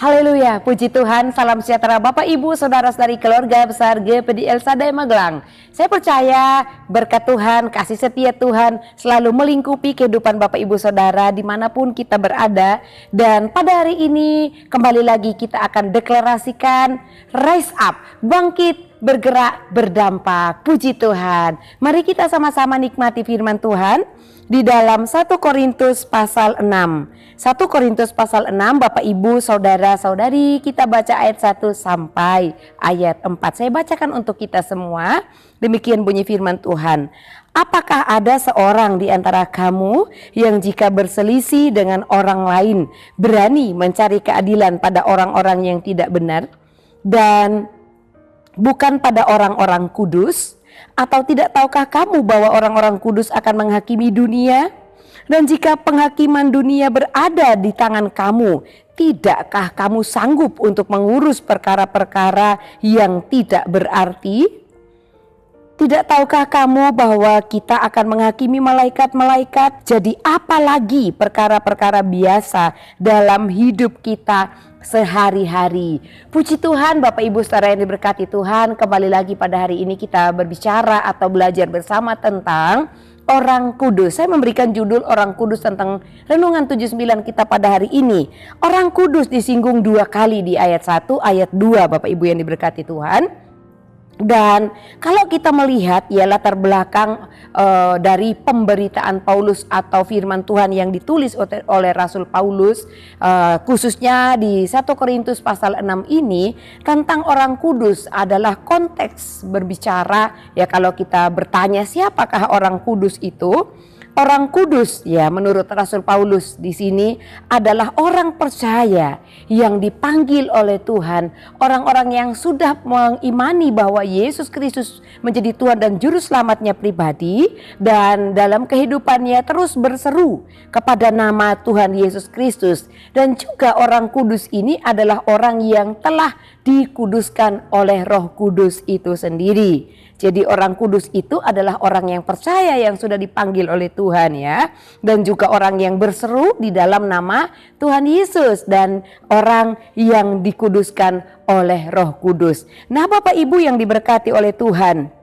Haleluya, puji Tuhan, salam sejahtera Bapak Ibu, Saudara-saudari keluarga besar GPD El Shaddai Magelang. Saya percaya berkat Tuhan, kasih setia Tuhan selalu melingkupi kehidupan Bapak Ibu Saudara dimanapun kita berada. Dan pada hari ini kembali lagi kita akan deklarasikan rise up, bangkit, bergerak, berdampak. Puji Tuhan. Mari kita sama-sama nikmati firman Tuhan di dalam 1 Korintus pasal 6. 1 Korintus pasal 6, Bapak Ibu, Saudara-saudari, kita baca ayat 1 sampai ayat 4. Saya bacakan untuk kita semua. Demikian bunyi firman Tuhan. Apakah ada seorang di antara kamu yang jika berselisih dengan orang lain berani mencari keadilan pada orang-orang yang tidak benar dan bukan pada orang-orang kudus? Atau tidak tahukah kamu bahwa orang-orang kudus akan menghakimi dunia? Dan jika penghakiman dunia berada di tangan kamu, tidakkah kamu sanggup untuk mengurus perkara-perkara yang tidak berarti? Tidak tahukah kamu bahwa kita akan menghakimi malaikat-malaikat? Jadi apalagi perkara-perkara biasa dalam hidup kita sehari-hari. Puji Tuhan, Bapak Ibu Saudara yang diberkati Tuhan, kembali lagi pada hari ini kita berbicara atau belajar bersama tentang orang kudus. Saya memberikan judul orang kudus tentang renungan 79 kita pada hari ini. Orang kudus disinggung 2 kali di ayat 1, ayat 2, Bapak Ibu yang diberkati Tuhan. Dan kalau kita melihat ya latar belakang dari pemberitaan Paulus atau firman Tuhan yang ditulis oleh Rasul Paulus, khususnya di 1 Korintus pasal 6 ini tentang orang kudus adalah konteks berbicara ya, kalau kita bertanya siapakah orang kudus itu? Orang kudus ya menurut Rasul Paulus di sini adalah orang percaya yang dipanggil oleh Tuhan, orang-orang yang sudah mengimani bahwa Yesus Kristus menjadi Tuhan dan juru selamatnya pribadi, dan dalam kehidupannya terus berseru kepada nama Tuhan Yesus Kristus. Dan juga orang kudus ini adalah orang yang telah dikuduskan oleh Roh Kudus itu sendiri. Jadi orang kudus itu adalah orang yang percaya yang sudah dipanggil oleh Tuhan ya. Dan juga orang yang berseru di dalam nama Tuhan Yesus dan orang yang dikuduskan oleh Roh Kudus. Nah, Bapak Ibu yang diberkati oleh Tuhan,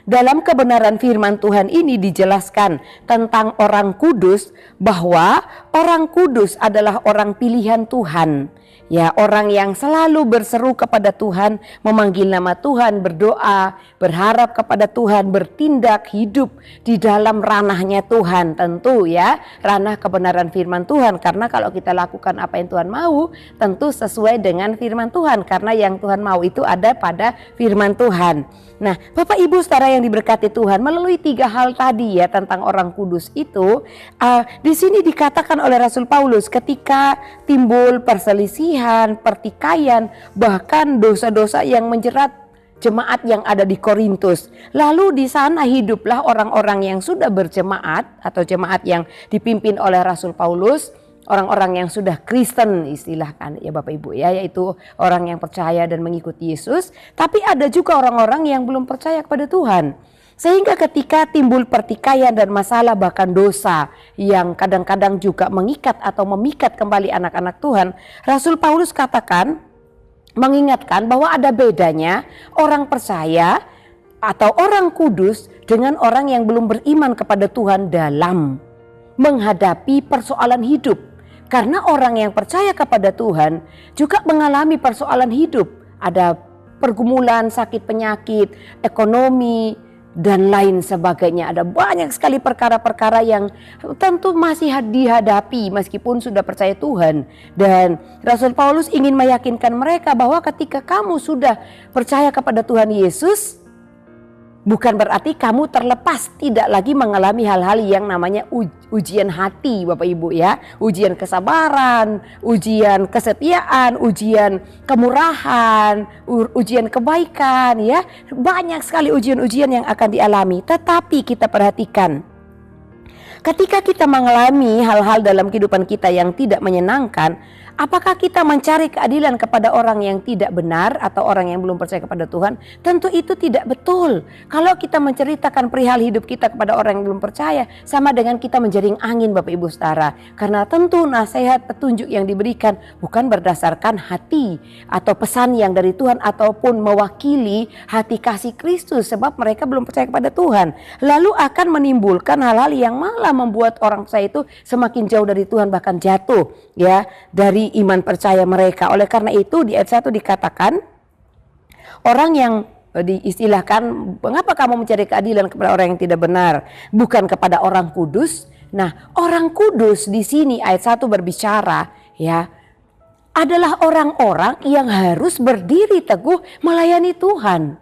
dalam kebenaran firman Tuhan ini dijelaskan tentang orang kudus bahwa orang kudus adalah orang pilihan Tuhan. Ya, orang yang selalu berseru kepada Tuhan, memanggil nama Tuhan, berdoa, berharap kepada Tuhan, bertindak hidup di dalam ranahnya Tuhan. Tentu ya, ranah kebenaran firman Tuhan. Karena kalau kita lakukan apa yang Tuhan mau, tentu sesuai dengan firman Tuhan. Karena yang Tuhan mau itu ada pada firman Tuhan. Nah, Bapak Ibu Saudara yang diberkati Tuhan, melalui 3 hal tadi ya tentang orang kudus itu, di sini dikatakan oleh Rasul Paulus ketika timbul perselisihan, pertikaian, bahkan dosa-dosa yang menjerat jemaat yang ada di Korintus. Lalu di sana hiduplah orang-orang yang sudah berjemaat atau jemaat yang dipimpin oleh Rasul Paulus. Orang-orang yang sudah Kristen istilahkan ya Bapak Ibu ya, yaitu orang yang percaya dan mengikuti Yesus. Tapi ada juga orang-orang yang belum percaya kepada Tuhan. Sehingga ketika timbul pertikaian dan masalah bahkan dosa yang kadang-kadang juga mengikat atau memikat kembali anak-anak Tuhan, Rasul Paulus katakan, mengingatkan bahwa ada bedanya orang percaya atau orang kudus dengan orang yang belum beriman kepada Tuhan dalam menghadapi persoalan hidup. Karena orang yang percaya kepada Tuhan juga mengalami persoalan hidup. Ada pergumulan, sakit penyakit, ekonomi, dan lain sebagainya. Ada banyak sekali perkara-perkara yang tentu masih dihadapi meskipun sudah percaya Tuhan. Dan Rasul Paulus ingin meyakinkan mereka bahwa ketika kamu sudah percaya kepada Tuhan Yesus, bukan berarti kamu terlepas, tidak lagi mengalami hal-hal yang namanya ujian hati Bapak Ibu ya. Ujian kesabaran, ujian kesetiaan, ujian kemurahan, ujian kebaikan ya. Banyak sekali ujian-ujian yang akan dialami. Tetapi kita perhatikan, ketika kita mengalami hal-hal dalam kehidupan kita yang tidak menyenangkan, Apakah kita mencari keadilan kepada orang yang tidak benar atau orang yang belum percaya kepada Tuhan? Tentu itu tidak betul. Kalau kita menceritakan perihal hidup kita kepada orang yang belum percaya, sama dengan kita menjaring angin Bapak Ibu Saudara. Karena tentu nasihat petunjuk yang diberikan bukan berdasarkan hati atau pesan yang dari Tuhan ataupun mewakili hati kasih Kristus, sebab mereka belum percaya kepada Tuhan. Lalu akan menimbulkan hal-hal yang malah membuat orang percaya itu semakin jauh dari Tuhan, bahkan jatuh ya dari iman percaya mereka. Oleh karena itu di ayat 1 dikatakan orang yang diistilahkan, mengapa kamu mencari keadilan kepada orang yang tidak benar, bukan kepada orang kudus. Nah, orang kudus di sini ayat 1 berbicara ya adalah orang-orang yang harus berdiri teguh melayani Tuhan.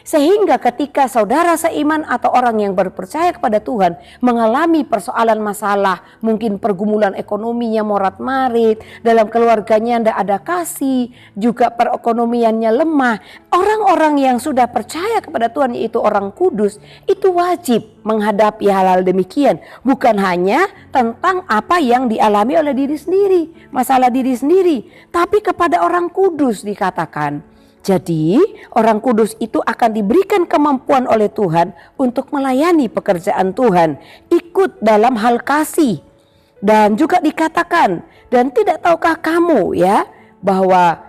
Sehingga ketika saudara seiman atau orang yang berpercaya kepada Tuhan mengalami persoalan masalah, mungkin pergumulan ekonominya morat-marit, dalam keluarganya tidak ada kasih, juga perekonomiannya lemah. Orang-orang yang sudah percaya kepada Tuhan, yaitu orang kudus, itu wajib menghadapi hal-hal demikian. Bukan hanya tentang apa yang dialami oleh diri sendiri, masalah diri sendiri, tapi kepada orang kudus dikatakan. Jadi orang kudus itu akan diberikan kemampuan oleh Tuhan untuk melayani pekerjaan Tuhan, ikut dalam hal kasih. Dan juga dikatakan, dan tidak tahukah kamu ya bahwa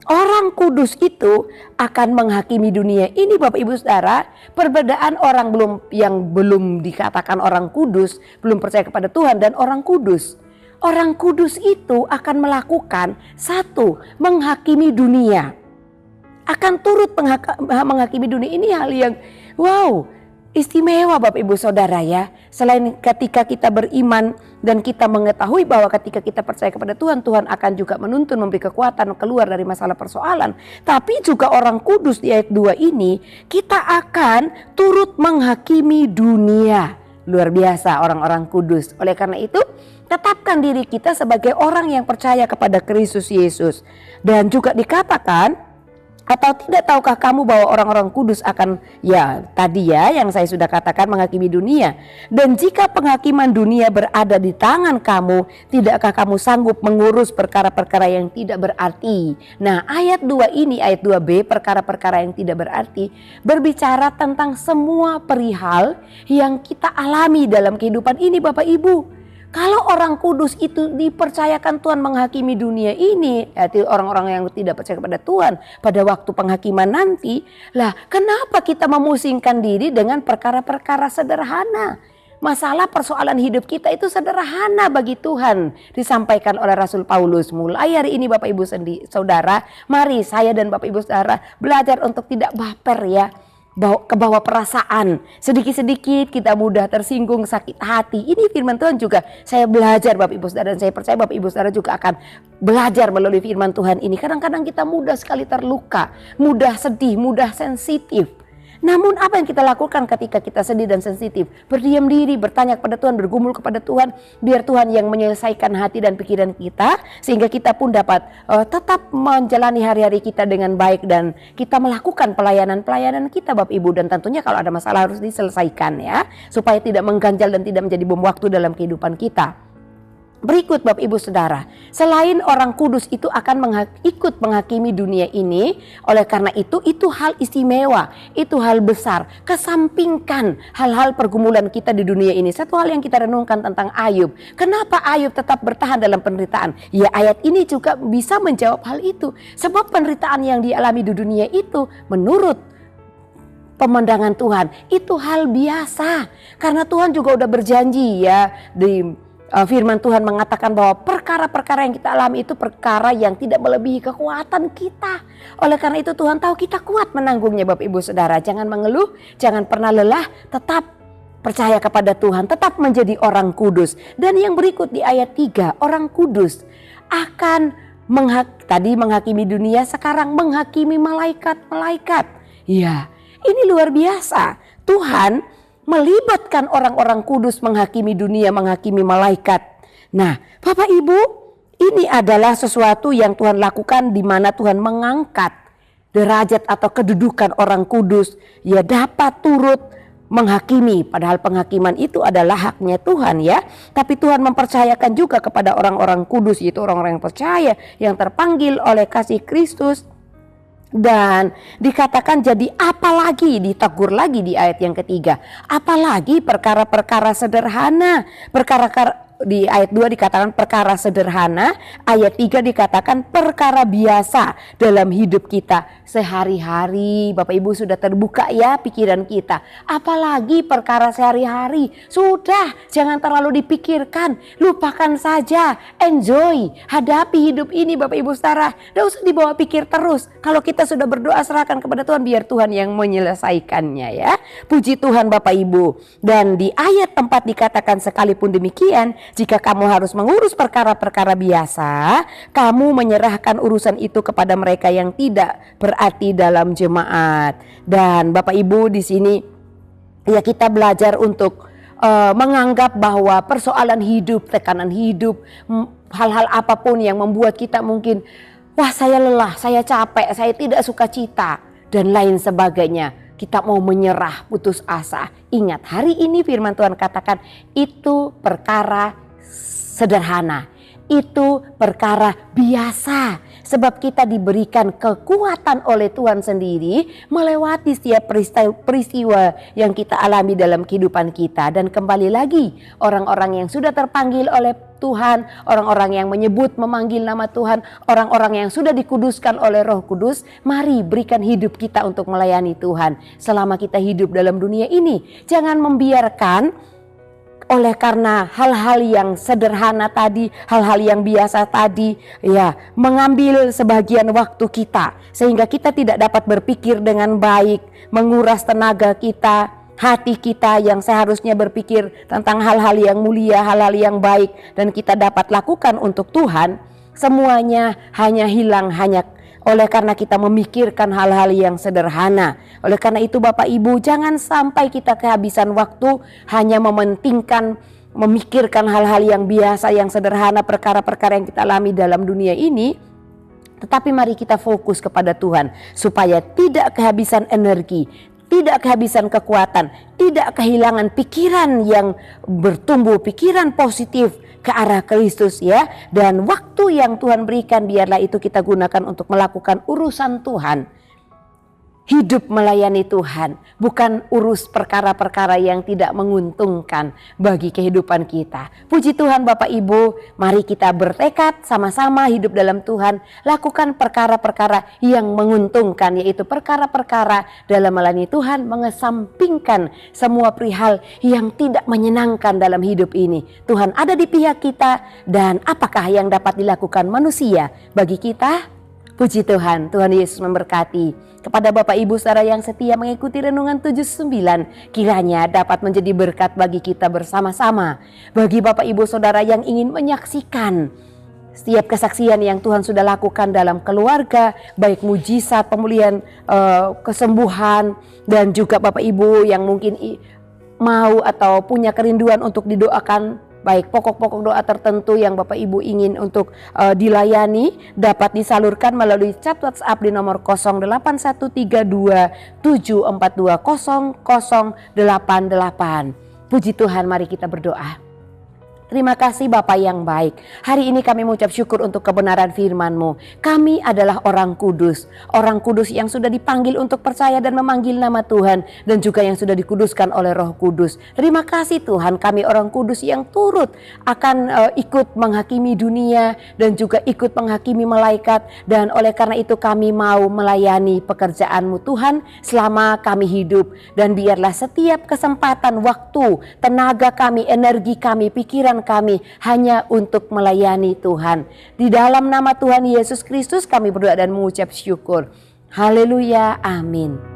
orang kudus itu akan menghakimi dunia ini Bapak Ibu Saudara. Perbedaan orang yang belum dikatakan orang kudus, belum percaya kepada Tuhan, dan orang kudus. Orang kudus itu akan melakukan satu, menghakimi dunia. Akan turut menghakimi dunia. Ini hal yang wow, istimewa Bapak Ibu Saudara ya. Selain ketika kita beriman dan kita mengetahui bahwa ketika kita percaya kepada Tuhan, Tuhan akan juga menuntun, memberi kekuatan keluar dari masalah persoalan. Tapi juga orang kudus di ayat 2 ini, kita akan turut menghakimi dunia. Luar biasa orang-orang kudus. Oleh karena itu, tetapkan diri kita sebagai orang yang percaya kepada Kristus Yesus. Dan juga dikatakan, atau tidak tahukah kamu bahwa orang-orang kudus akan, ya tadi ya yang saya sudah katakan, menghakimi dunia. Dan jika penghakiman dunia berada di tangan kamu, tidakkah kamu sanggup mengurus perkara-perkara yang tidak berarti? Nah, ayat 2 ini, ayat 2b, perkara-perkara yang tidak berarti, berbicara tentang semua perihal yang kita alami dalam kehidupan ini Bapak Ibu. Kalau orang kudus itu dipercayakan Tuhan menghakimi dunia ini, yaitu orang-orang yang tidak percaya kepada Tuhan pada waktu penghakiman nanti, lah kenapa kita memusingkan diri dengan perkara-perkara sederhana? Masalah persoalan hidup kita itu sederhana bagi Tuhan, disampaikan oleh Rasul Paulus. Mulai hari ini Bapak Ibu Saudara, mari saya dan Bapak Ibu Saudara belajar untuk tidak baper ya. Kebawa perasaan, sedikit-sedikit kita mudah tersinggung, sakit hati. Ini firman Tuhan juga saya belajar Bapak Ibu Saudara, dan saya percaya Bapak Ibu Saudara juga akan belajar melalui firman Tuhan ini. Kadang-kadang kita mudah sekali terluka, mudah sedih, mudah sensitif. Namun apa yang kita lakukan ketika kita sedih dan sensitif? Berdiam diri, bertanya kepada Tuhan, bergumul kepada Tuhan, biar Tuhan yang menyelesaikan hati dan pikiran kita, sehingga kita pun dapat tetap menjalani hari-hari kita dengan baik, dan kita melakukan pelayanan-pelayanan kita Bapak Ibu. Dan tentunya kalau ada masalah harus diselesaikan ya, supaya tidak mengganjal dan tidak menjadi bom waktu dalam kehidupan kita. Berikut Bapak Ibu Saudara, selain orang kudus itu akan ikut menghakimi dunia ini, oleh karena itu hal istimewa, itu hal besar. Kesampingkan hal-hal pergumulan kita di dunia ini. Satu hal yang kita renungkan tentang Ayub. Kenapa Ayub tetap bertahan dalam penderitaan? Ya, ayat ini juga bisa menjawab hal itu. Sebab penderitaan yang dialami di dunia itu menurut pemandangan Tuhan itu hal biasa. Karena Tuhan juga udah berjanji ya di firman Tuhan mengatakan bahwa perkara-perkara yang kita alami itu perkara yang tidak melebihi kekuatan kita. Oleh karena itu Tuhan tahu kita kuat menanggungnya Bapak Ibu Saudara. Jangan mengeluh, jangan pernah lelah, tetap percaya kepada Tuhan, tetap menjadi orang kudus. Dan yang berikut di ayat 3, orang kudus akan tadi menghakimi dunia, sekarang menghakimi malaikat-malaikat. Ya, ini luar biasa. Tuhan melibatkan orang-orang kudus menghakimi dunia, menghakimi malaikat. Nah, Bapak Ibu, ini adalah sesuatu yang Tuhan lakukan, di mana Tuhan mengangkat derajat atau kedudukan orang kudus. Ya, dapat turut menghakimi, padahal penghakiman itu adalah haknya Tuhan ya. Tapi Tuhan mempercayakan juga kepada orang-orang kudus, yaitu orang-orang yang percaya, yang terpanggil oleh kasih Kristus. Dan dikatakan jadi apalagi, ditegur lagi di ayat yang ketiga, apalagi perkara-perkara sederhana, di ayat 2 dikatakan perkara sederhana, ayat 3 dikatakan perkara biasa dalam hidup kita sehari-hari. Bapak Ibu sudah terbuka ya pikiran kita, apalagi perkara sehari-hari. Sudah, jangan terlalu dipikirkan, lupakan saja, enjoy, hadapi hidup ini Bapak Ibu saudara. Tidak usah dibawa pikir terus. Kalau kita sudah berdoa, serahkan kepada Tuhan, biar Tuhan yang menyelesaikannya ya. Puji Tuhan Bapak Ibu. Dan di ayat tempat dikatakan sekalipun demikian, jika kamu harus mengurus perkara-perkara biasa, kamu menyerahkan urusan itu kepada mereka yang tidak berarti dalam jemaat. Dan Bapak Ibu di sini ya kita belajar untuk menganggap bahwa persoalan hidup, tekanan hidup, hal-hal apapun yang membuat kita mungkin wah saya lelah, saya capek, saya tidak suka cita dan lain sebagainya. Kita mau menyerah, putus asa. Ingat, hari ini firman Tuhan katakan itu perkara sederhana, itu perkara biasa. Sebab kita diberikan kekuatan oleh Tuhan sendiri melewati setiap peristiwa yang kita alami dalam kehidupan kita. Dan kembali lagi, orang-orang yang sudah terpanggil oleh Tuhan, orang-orang yang menyebut memanggil nama Tuhan, orang-orang yang sudah dikuduskan oleh Roh Kudus, mari berikan hidup kita untuk melayani Tuhan selama kita hidup dalam dunia ini. Jangan membiarkan oleh karena hal-hal yang sederhana tadi, hal-hal yang biasa tadi ya, mengambil sebagian waktu kita sehingga kita tidak dapat berpikir dengan baik, menguras tenaga kita, hati kita yang seharusnya berpikir tentang hal-hal yang mulia, hal-hal yang baik dan kita dapat lakukan untuk Tuhan. Semuanya hanya hilang hanya oleh karena kita memikirkan hal-hal yang sederhana. Oleh karena itu Bapak Ibu, jangan sampai kita kehabisan waktu hanya mementingkan, memikirkan hal-hal yang biasa, yang sederhana, perkara-perkara yang kita alami dalam dunia ini. Tetapi mari kita fokus kepada Tuhan supaya tidak kehabisan energi, tidak kehabisan kekuatan, tidak kehilangan pikiran yang bertumbuh, pikiran positif ke arah Kristus ya. Dan waktu yang Tuhan berikan biarlah itu kita gunakan untuk melakukan urusan Tuhan. Hidup melayani Tuhan, bukan urus perkara-perkara yang tidak menguntungkan bagi kehidupan kita. Puji Tuhan Bapak Ibu, mari kita bertekad sama-sama hidup dalam Tuhan, lakukan perkara-perkara yang menguntungkan, yaitu perkara-perkara dalam melayani Tuhan, mengesampingkan semua perihal yang tidak menyenangkan dalam hidup ini. Tuhan ada di pihak kita, dan apakah yang dapat dilakukan manusia bagi kita? Puji Tuhan, Tuhan Yesus memberkati. Kepada Bapak Ibu saudara yang setia mengikuti Renungan 79, kiranya dapat menjadi berkat bagi kita bersama-sama. Bagi Bapak Ibu saudara yang ingin menyaksikan setiap kesaksian yang Tuhan sudah lakukan dalam keluarga, baik mujizat, pemulihan, kesembuhan, dan juga Bapak Ibu yang mungkin mau atau punya kerinduan untuk didoakan, baik pokok-pokok doa tertentu yang Bapak Ibu ingin untuk dilayani, dapat disalurkan melalui chat WhatsApp di nomor 081327420088. Puji Tuhan, mari kita berdoa. Terima kasih Bapa yang baik. Hari ini kami mengucap syukur untuk kebenaran firman-Mu. Kami adalah orang kudus yang sudah dipanggil untuk percaya dan memanggil nama Tuhan, dan juga yang sudah dikuduskan oleh Roh Kudus. Terima kasih Tuhan, kami orang kudus yang turut akan ikut menghakimi dunia dan juga ikut menghakimi malaikat, dan oleh karena itu kami mau melayani pekerjaan-Mu Tuhan selama kami hidup. Dan biarlah setiap kesempatan, waktu, tenaga kami, energi kami, pikiran kami hanya untuk melayani Tuhan. Di dalam nama Tuhan Yesus Kristus kami berdoa dan mengucap syukur. Haleluya, amin.